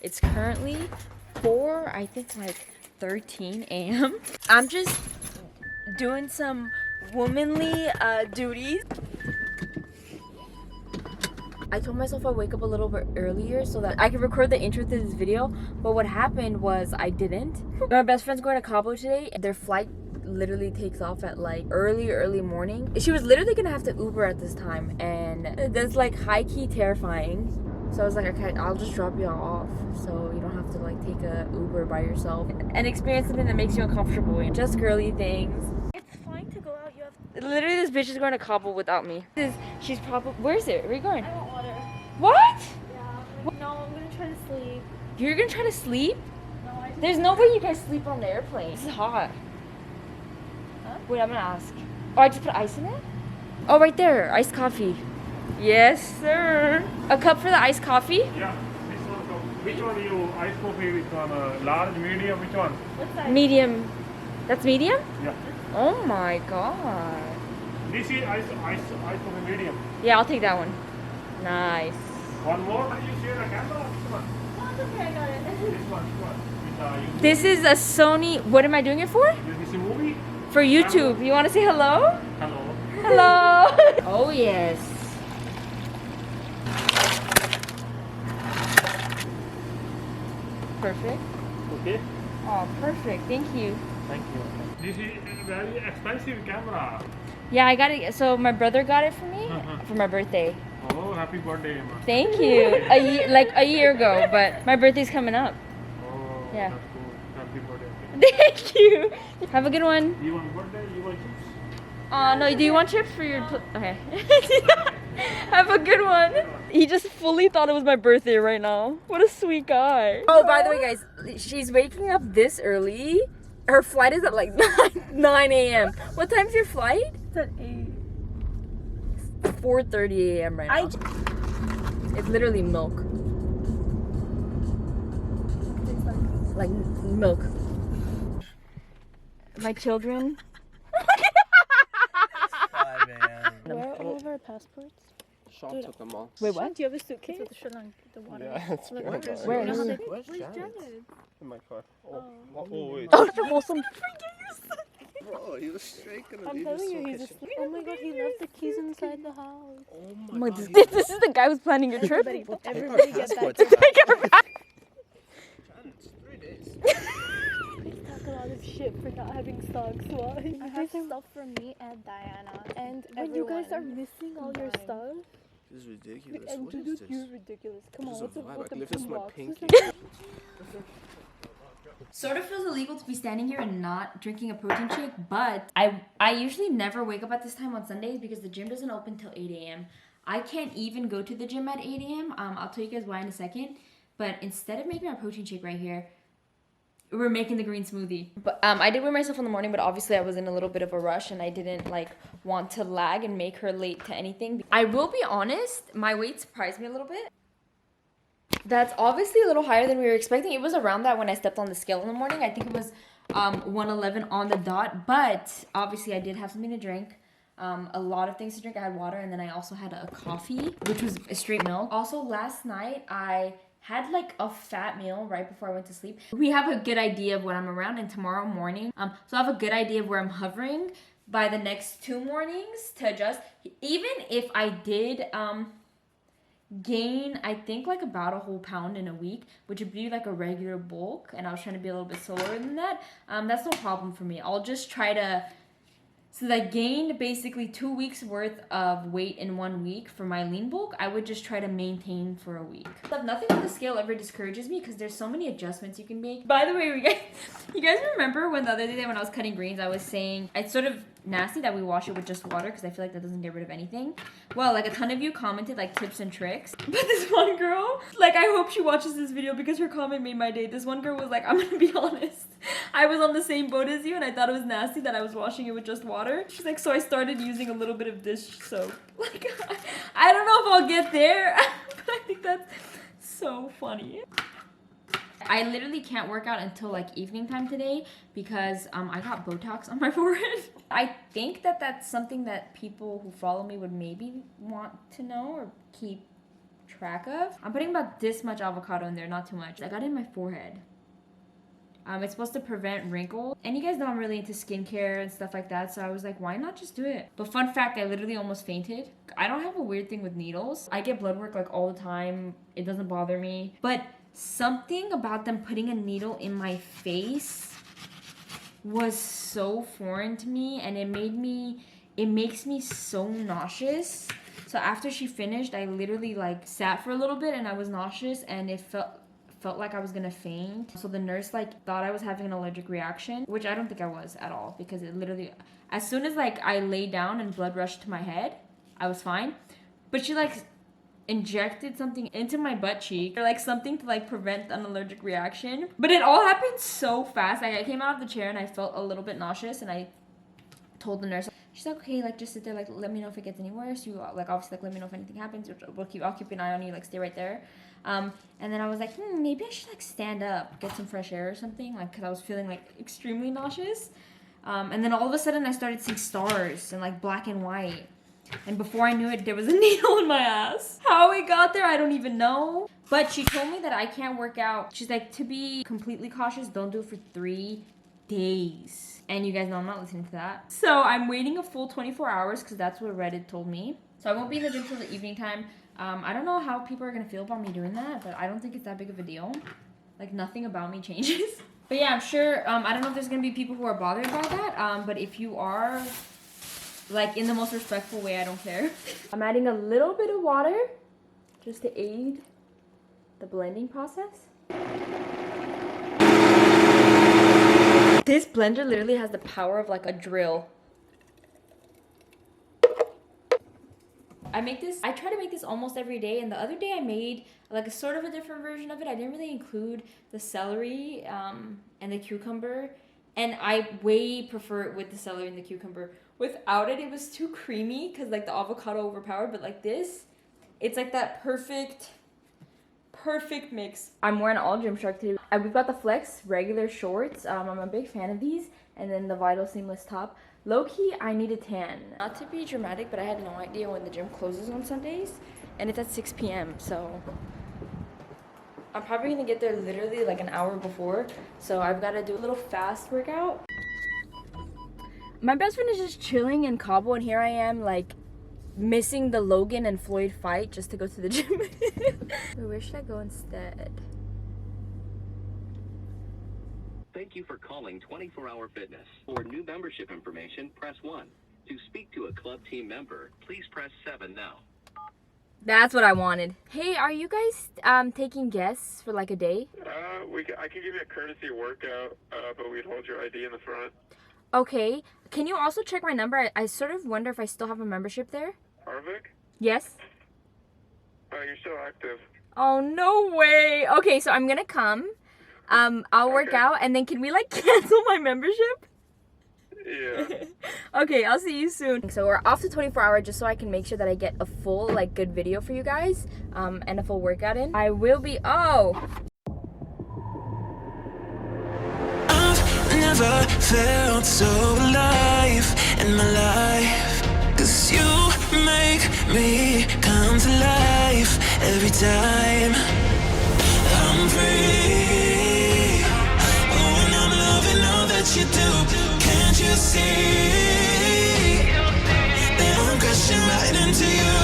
It's currently 13 a.m. I'm just doing some womanly duties. I told myself I'd wake up a little bit earlier so that I could record the intro to this video, but what happened was I didn't. My best friend's going to Cabo today. Their flight literally takes off at like early morning. She was literally gonna have to Uber at this time, and that's like high-key terrifying. So I was like, okay, I'll just drop you all off so you don't have to like take a Uber by yourself and experience something that makes you uncomfortable and just girly things. It's fine to go out. You have literally, this bitch is going to Cabo without me. She's probably, where is it? Where are you going? I want water. What? Yeah. No, I'm gonna try to sleep. You're gonna try to sleep? No, I just... There's no way you guys sleep on the airplane. This is hot. Huh? Wait, I'm gonna ask. Oh, I just put ice in it? Oh, right there. Iced coffee. Yes, sir. A cup for the iced coffee? Yeah, this one. Which one you ice coffee with one? Large, medium, which one? What's that? Medium. That's medium? Yeah. Oh my god. This is ice coffee medium. Yeah, I'll take that one. Nice. One more? Are you share a camera? This one. No, it's okay, I got it. This one. With, This is a Sony. What am I doing it for? This is a movie. For YouTube. You want to say hello? Hello. Hello. Oh yes. Perfect. Okay. Oh, perfect. Thank you. Thank you. This is a very expensive camera. Yeah, I got it. So my brother got it for me for my birthday. Oh, happy birthday, Emma. Thank you. a year ago, but my birthday's coming up. Oh, Yeah. that's cool. Happy birthday. Thank you. Have a good one. You want birthday? You want chips? No, do you want chips for your... Okay. Have a good one. He just fully thought it was my birthday right now. What a sweet guy. Oh, by the way, guys, she's waking up this early. Her flight is at like 9 a.m. What time's your flight? It's at 8. 4:30 a.m. right now. It's literally milk. It's Like milk. My children. Where are all of our passports? Sean took them all. Wait, what? Do you have a suitcase? It's at the Sri Lanka, the water. Yeah, it's Look, been where's- a Where? while. Where's Janet? In my car. Oh, Oh. wait. Oh, awesome. Bro, he was straight gonna I'm leave telling his you, he's location. asleep. Oh my god, he left the keys inside the house. Oh Oh my my, god. this is the guy who's planning your trip. Everybody, Take our everybody get back. passports back. It's 3 days. We talk a lot of shit for not having stocks. Why? I have stuff for me and Diana. And when you guys are missing all your stuff. This is ridiculous. And What dude, is this? you're ridiculous. Come on, This is what's a the vibe. what's I the live this my box? pinky. Sort of feels illegal to be standing here and not drinking a protein shake, but I usually never wake up at this time on Sundays because the gym doesn't open till 8 a.m. I can't even go to the gym at 8 a.m. I'll tell you guys why in a second. But instead of making our protein shake right here, we're making the green smoothie. But I did weigh myself in the morning, but obviously I was in a little bit of a rush and I didn't like want to lag and make her late to anything. I will be honest, my weight surprised me a little bit. That's obviously a little higher than we were expecting. It was around that when I stepped on the scale in the morning. I think it was 111 on the dot, but obviously I did have something to drink. A lot of things to drink. I had water and then I also had a coffee, which was a straight milk. Also last night I had like a fat meal right before I went to sleep. We have a good idea of what I'm around, and tomorrow morning, so I have a good idea of where I'm hovering by the next 2 mornings to adjust. Even if I did gain, I think like about a whole pound in a week, which would be like a regular bulk, and I was trying to be a little bit slower than that, that's no problem for me. I'll just try to, since I gained basically 2 weeks worth of weight in 1 week for my lean bulk, I would just try to maintain for a week. But nothing on the scale ever discourages me because there's so many adjustments you can make. By the way, you guys remember when the other day when I was cutting greens, I was saying it's sort of nasty that we wash it with just water because I feel like that doesn't get rid of anything. Well, like a ton of you commented like tips and tricks, but this one girl, like I hope she watches this video because her comment made my day. This one girl was like, I'm gonna be honest, I was on the same boat as you and I thought it was nasty that I was washing it with just water. She's like, so I started using a little bit of dish soap. Like, I don't know if I'll get there, but I think that's so funny. I literally can't work out until like evening time today because I got botox on my forehead. I think that that's something that people who follow me would maybe want to know or keep track of. I'm putting about this much avocado in there, not too much. I got it in my forehead. It's supposed to prevent wrinkles. And you guys know I'm really into skincare and stuff like that, so I was like, why not just do it? But fun fact, I literally almost fainted. I don't have a weird thing with needles. I get blood work like all the time. It doesn't bother me. But something about them putting a needle in my face was so foreign to me, and it makes me so nauseous. So after she finished, I literally like sat for a little bit and I was nauseous, and it felt like I was gonna faint. So the nurse like thought I was having an allergic reaction, which I don't think I was at all, because it literally, as soon as like I laid down and blood rushed to my head, I was fine. But she like injected something into my butt cheek, or like something to like prevent an allergic reaction. But it all happened so fast. Like I came out of the chair and I felt a little bit nauseous, and I told the nurse, she's like, okay, like just sit there, like let me know if it gets any worse. You like obviously like let me know if anything happens. I'll keep an eye on you, like stay right there. And then I was like, maybe I should like stand up, get some fresh air or something, like because I was feeling like extremely nauseous. And then all of a sudden I started seeing stars and like black and white. And before I knew it, there was a needle in my ass. How it got there, I don't even know. But she told me that I can't work out. She's like, to be completely cautious, don't do it for 3 days. And you guys know I'm not listening to that. So I'm waiting a full 24 hours because that's what Reddit told me. So I won't be in the gym till the evening time. I don't know how people are gonna feel about me doing that, but I don't think it's that big of a deal. Like nothing about me changes. But yeah, I'm sure, I don't know if there's gonna be people who are bothered by that, but if you are, like in the most respectful way, I don't care. I'm adding a little bit of water just to aid the blending process. This blender literally has the power of like a drill. I try to make this almost every day, and the other day I made like a sort of a different version of it. I didn't really include the celery and the cucumber, and I way prefer it with the celery and the cucumber. Without it, it was too creamy because like the avocado overpowered, but like this, it's like that perfect mix. I'm wearing all Gymshark today. We've got the Flex regular shorts. I'm a big fan of these, and then the Vital seamless top. Low-key, I need a tan. Not to be dramatic, but I had no idea when the gym closes on Sundays, and it's at 6 p.m. So I'm probably gonna get there literally like an hour before. So I've got to do a little fast workout. My best friend is just chilling in Cabo, and here I am like missing the Logan and Floyd fight just to go to the gym. Where should I go instead? Thank you for calling 24-Hour Fitness. For new membership information, press 1. To speak to a club team member, please press 7 now. That's what I wanted. Hey, are you guys taking guests for like a day? I can give you a courtesy workout, but we'd hold your ID in the front. Okay. Can you also check my number? I sort of wonder if I still have a membership there. Harvick? Yes? You're still active. Oh, no way. Okay, so I'm gonna come. I'll work out, and then can we like cancel my membership? Yeah. Okay, I'll see you soon. So we're off to 24-hour just so I can make sure that I get a full like good video for you guys, and a full workout in. I will be, I've never felt so alive in my life, 'cause you make me come to life every time I'm free. You do, can't you see that I'm crashing right into you?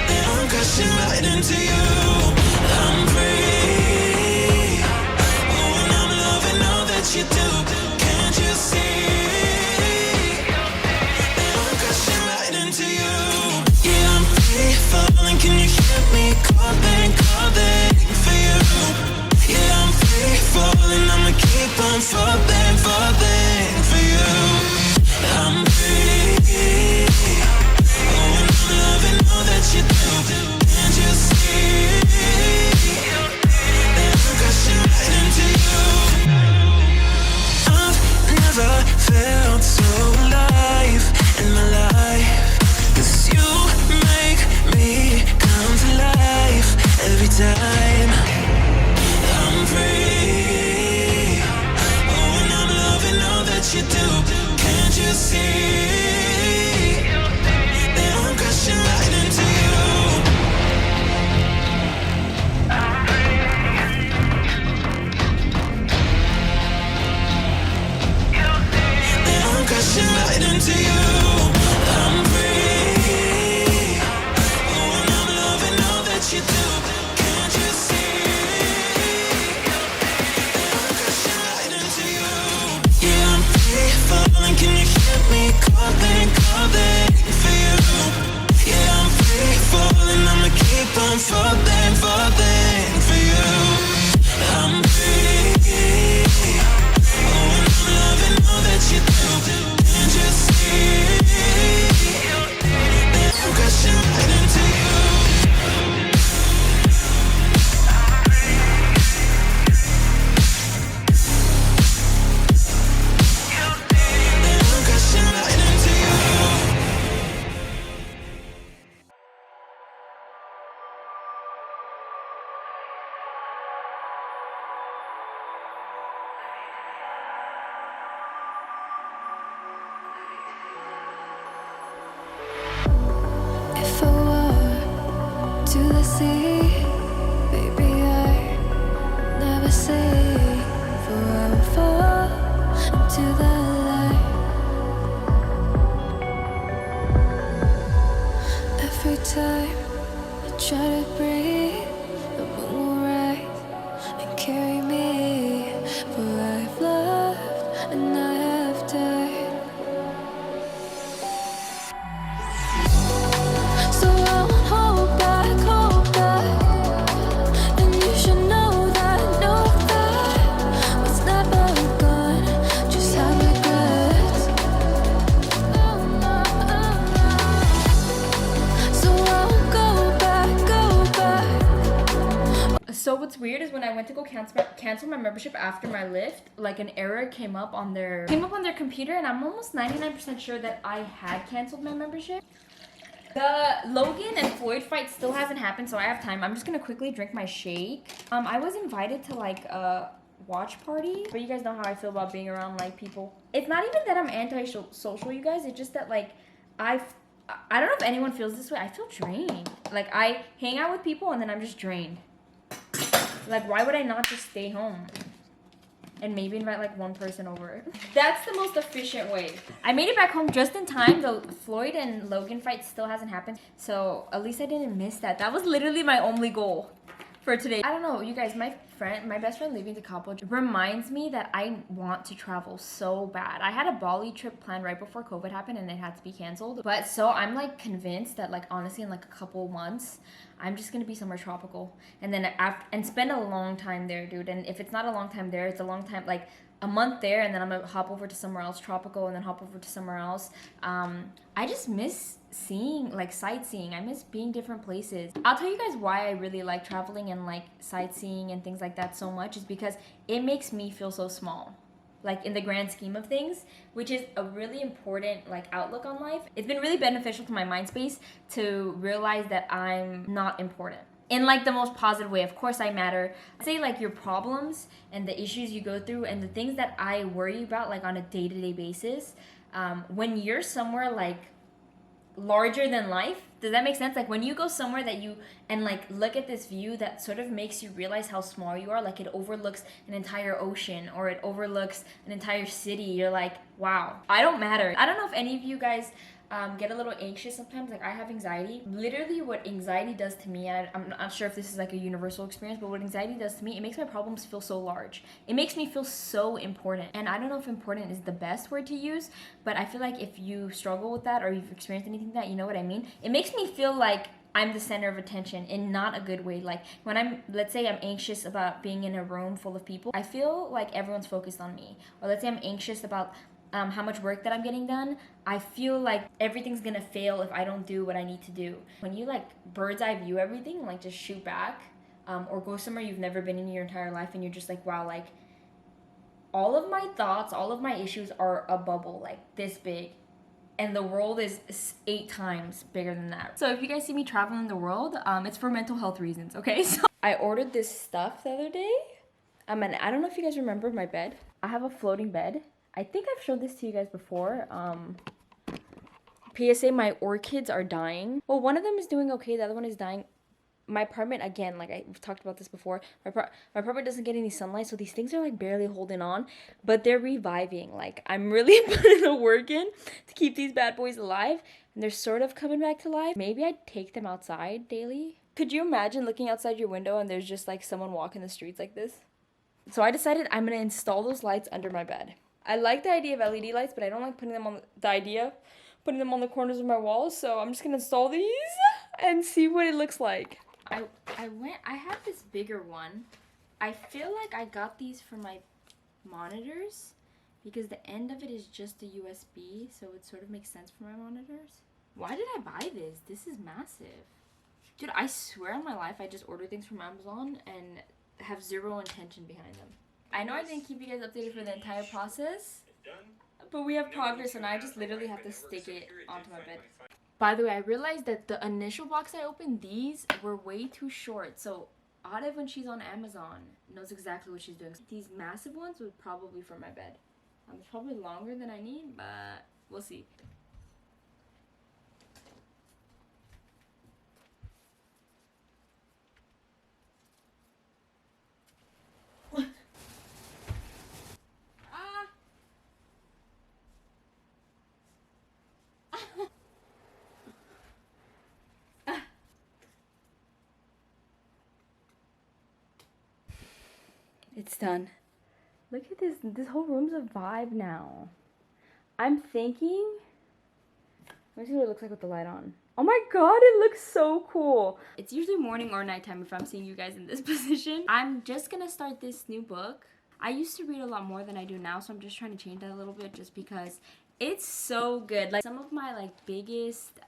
That I'm crashing right into you. I'm free. Oh, and I'm loving all that you do. Can't you see that I'm crashing right into you? Falling, can you hear me calling for you? Yeah, I'm free falling, I'ma keep on falling for you. I'm free. Oh, and I'm loving all that you do. Can't you see that I'm crashing right into you? I've never felt so alive in my life, 'cause you make me come to life every time I'm free. Oh, into you. I'm free. Oh, and I'm loving all that you do. Can't you see? I'm crashing right into you. Yeah, I'm free falling. Can you hear me calling, calling for you? Yeah, I'm free falling. I'ma keep on falling, falling for you. I'm free. Oh, and I'm loving all that you do. Can't you see? I'm crashing right into you. I'm crashing right into you. If I were to the sea, baby, I never say, for I will fall into the light. Every time I try to breathe, the moon will rise and carry me, for I've loved and I have died. So I won't hold back, and you should know that was never gone, just have regrets. So I won't go back. So what's weird is when I went to go cancel my membership after my lift, like an error came up on their computer, and I'm almost 99% sure that I had canceled my membership. The Logan and Floyd fight still hasn't happened, so I have time. I'm just gonna quickly drink my shake. I was invited to like a watch party, but you guys know how I feel about being around like people. It's not even that I'm anti-social, you guys. It's just that like I don't know if anyone feels this way. I feel drained. Like I hang out with people and then I'm just drained. Like why would I not just stay home? And maybe invite like one person over. That's the most efficient way. I made it back home just in time. The Floyd and Logan fight still hasn't happened. So at least I didn't miss that. That was literally my only goal for today. I don't know, you guys, my best friend leaving to Cabo reminds me that I want to travel so bad. I had a Bali trip planned right before COVID happened and it had to be canceled. But so I'm like convinced that like honestly in like a couple months, I'm just gonna be somewhere tropical and then and spend a long time there, dude. And if it's not a long time there, it's a long time, like a month there, and then I'm gonna hop over to somewhere else tropical and then hop over to somewhere else. I just miss seeing, like sightseeing. I miss being different places. I'll tell you guys why I really like traveling and like sightseeing and things like that so much is because it makes me feel so small. Like in the grand scheme of things, which is a really important like outlook on life. It's been really beneficial to my mind space to realize that I'm not important. In like the most positive way. Of course I matter. I'd say like your problems and the issues you go through and the things that I worry about like on a day-to-day basis, when you're somewhere like larger than life, does that make sense? Like when you go somewhere that you and like look at this view that sort of makes you realize how small you are, like it overlooks an entire ocean or it overlooks an entire city, you're like, wow, I don't matter. I don't know if any of you guys get a little anxious sometimes. Like I have anxiety. Literally what anxiety does to me, I'm not sure if this is like a universal experience, but what anxiety does to me, it makes my problems feel so large. It makes me feel so important. And I don't know if important is the best word to use, but I feel like if you struggle with that or you've experienced anything like that, you know what I mean? It makes me feel like I'm the center of attention in not a good way. Like when let's say I'm anxious about being in a room full of people, I feel like everyone's focused on me. Or let's say I'm anxious about how much work that I'm getting done, I feel like everything's gonna fail if I don't do what I need to do. When you like bird's eye view everything, like just shoot back, or go somewhere you've never been in your entire life and you're just like, wow, like all of my thoughts, all of my issues are a bubble like this big. And the world is 8 times bigger than that. So if you guys see me traveling the world, it's for mental health reasons, okay? So I ordered this stuff the other day. And I don't know if you guys remember my bed. I have a floating bed. I think I've showed this to you guys before. PSA, my orchids are dying. Well, one of them is doing okay. The other one is dying my apartment, again, like I've talked about this before, my apartment doesn't get any sunlight, so these things are like barely holding on, but they're reviving. Like, I'm really putting the work in to keep these bad boys alive, and they're sort of coming back to life. Maybe I'd take them outside daily. Could you imagine looking outside your window and there's just like someone walking the streets like this? So I decided I'm gonna install those lights under my bed. I like the idea of LED lights, but I don't like putting them on putting them on the corners of my walls, so I'm just gonna install these and see what it looks like. I have this bigger one. I feel like I got these for my monitors because the end of it is just a USB, so it sort of makes sense for my monitors. Why did I buy this? This is massive. Dude, I swear on my life I just order things from Amazon and have zero intention behind them. I know I didn't keep you guys updated for the entire process, but we have progress and I just literally have to stick it onto my bed. By the way, I realized that the initial box I opened, these were way too short. So Autumn, when she's on Amazon, knows exactly what she's doing. These massive ones would probably for my bed. It's probably longer than I need, but we'll see. It's done. Look at this. This whole room's a vibe now. I'm thinking... Let me see what it looks like with the light on. Oh my god, it looks so cool. It's usually morning or nighttime if I'm seeing you guys in this position. I'm just gonna start this new book. I used to read a lot more than I do now, so I'm just trying to change that a little bit just because it's so good. Like, some of my biggest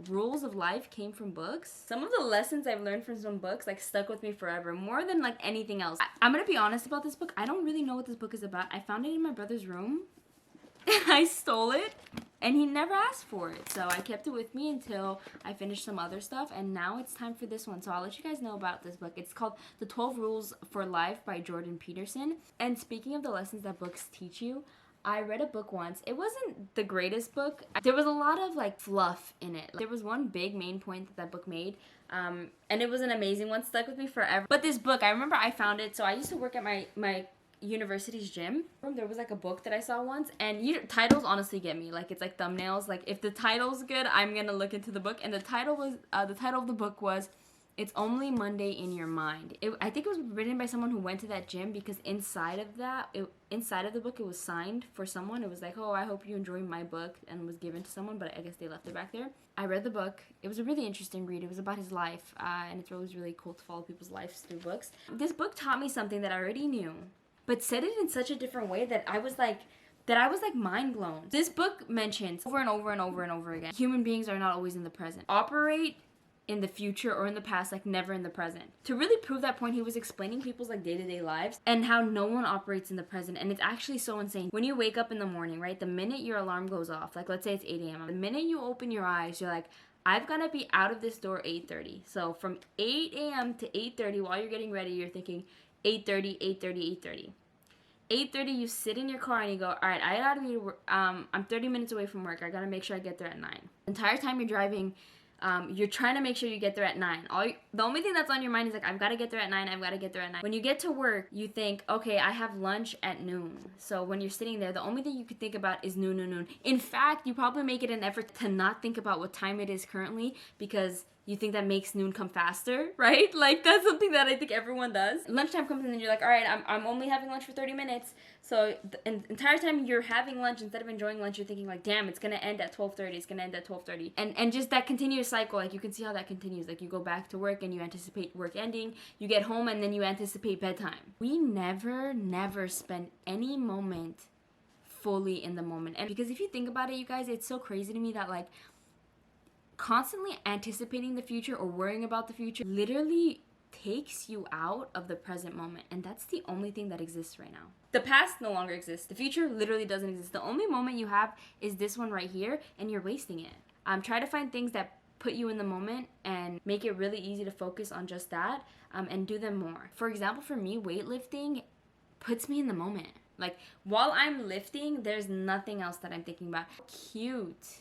rules of life came from books. Some of the lessons I've learned from some books stuck with me forever, more than anything else. I'm gonna be honest about this book. I don't really know what this book is about. I found it in my brother's room. I stole it and he never asked for it, so I kept it with me until I finished some other stuff, and now it's time for this one. So I'll let you guys know about this book. It's called The 12 Rules for Life by Jordan Peterson. And speaking of the lessons that books teach you, I read a book once. It wasn't the greatest book. There was a lot of fluff in it. There was one big main point that book made, and it was an amazing one, stuck with me forever. But this book, I remember I found it. So I used to work at my university's gym. There was a book that I saw once, and titles honestly get me. It's thumbnails. If the title's good, I'm gonna look into the book. And the title of the book was It's Only Monday in Your Mind. I think it was written by someone who went to that gym, because inside of the book it was signed for someone. It was oh, I hope you enjoy my book, and was given to someone, but I guess they left it back there. I read the book. It was a really interesting read. It was about his life, and it's always really cool to follow people's lives through books. This book taught me something that I already knew, but said it in such a different way that I was mind blown. This book mentions over and over and over and over again, human beings are not always in the present. Operate in the future or in the past, never in the present. To really prove that point, he was explaining people's day-to-day lives and how no one operates in the present. And it's actually so insane. When you wake up in the morning, right, the minute your alarm goes off, let's say it's 8 a.m. The minute you open your eyes, you're I've got to be out of this door 8:30. So from 8 a.m. to 8:30, while you're getting ready, you're thinking 8:30, 8:30, 8:30. 8:30, you sit in your car and you go, all right, I gotta be, I'm 30 minutes away from work. I gotta make sure I get there at 9. The entire time you're driving, you're trying to make sure you get there at 9. The only thing that's on your mind is I've got to get there at 9. I've got to get there at 9. When you get to work, you think, okay, I have lunch at noon. So when you're sitting there, the only thing you could think about is noon, noon, noon. In fact, you probably make it an effort to not think about what time it is currently, because you think that makes noon come faster, right? That's something that I think everyone does. Lunchtime comes in and you're all right, I'm only having lunch for 30 minutes. So the entire time you're having lunch, instead of enjoying lunch, you're thinking damn, it's gonna end at 12:30. It's gonna end at 12:30. And just that continuous cycle, you can see how that continues. You go back to work and you anticipate work ending. You get home and then you anticipate bedtime. We never spend any moment fully in the moment. And because if you think about it, you guys, it's so crazy to me that constantly anticipating the future or worrying about the future literally takes you out of the present moment, and that's the only thing that exists right now. The past no longer exists. The future literally doesn't exist. The only moment you have is this one right here, and you're wasting it. Try to find things that put you in the moment and make it really easy to focus on just that, and do them more. For example, for me, weightlifting puts me in the moment. While I'm lifting, there's nothing else that I'm thinking about. Cute.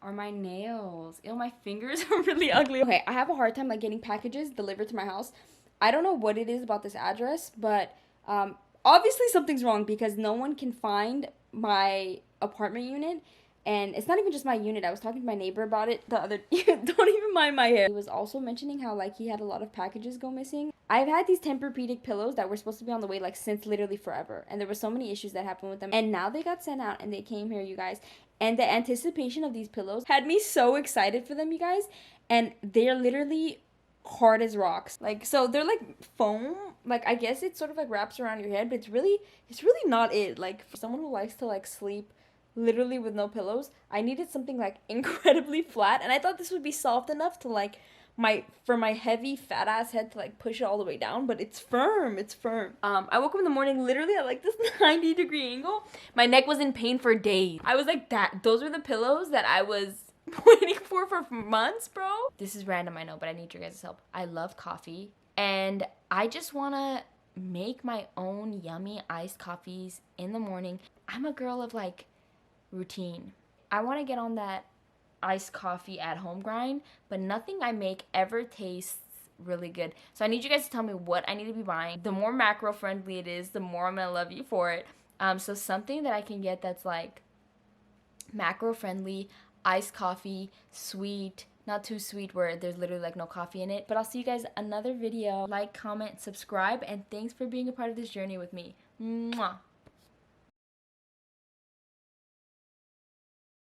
are my nails. Ew, my fingers are really ugly. Okay, I have a hard time like getting packages delivered to my house. I don't know what it is about this address, but obviously something's wrong because no one can find my apartment unit. And it's not even just my unit. I was talking to my neighbor about it the other. Don't even mind my hair. He was also mentioning how like he had a lot of packages go missing. I've had these Tempur-Pedic pillows that were supposed to be on the way like since literally forever, and there were so many issues that happened with them. And now they got sent out and they came here, you guys. And the anticipation of these pillows had me so excited for them, you guys. And they're literally hard as rocks. Like, so they're like foam. Like, I guess it sort of like wraps around your head, but it's really not it. Like, for someone who likes to like sleep literally with no pillows, I needed something like incredibly flat, and I thought this would be soft enough to like for my heavy fat ass head to like push it all the way down, but it's firm. I woke up in the morning literally at like this 90-degree angle. My neck was in pain for days. I was like, those were the pillows that I was waiting for months, bro. This is random, I know, but I need your guys' help. I love coffee, and I just want to make my own yummy iced coffees in the morning. I'm a girl of like routine. I want to get on that iced coffee at home grind, but nothing I make ever tastes really good. So I need you guys to tell me what I need to be buying. The more macro friendly it is, the more I'm gonna love you for it. So something that I can get that's like macro friendly, iced coffee, sweet, not too sweet where there's literally like no coffee in it. But I'll see you guys another video. Like, comment, subscribe, and thanks for being a part of this journey with me. Mwah.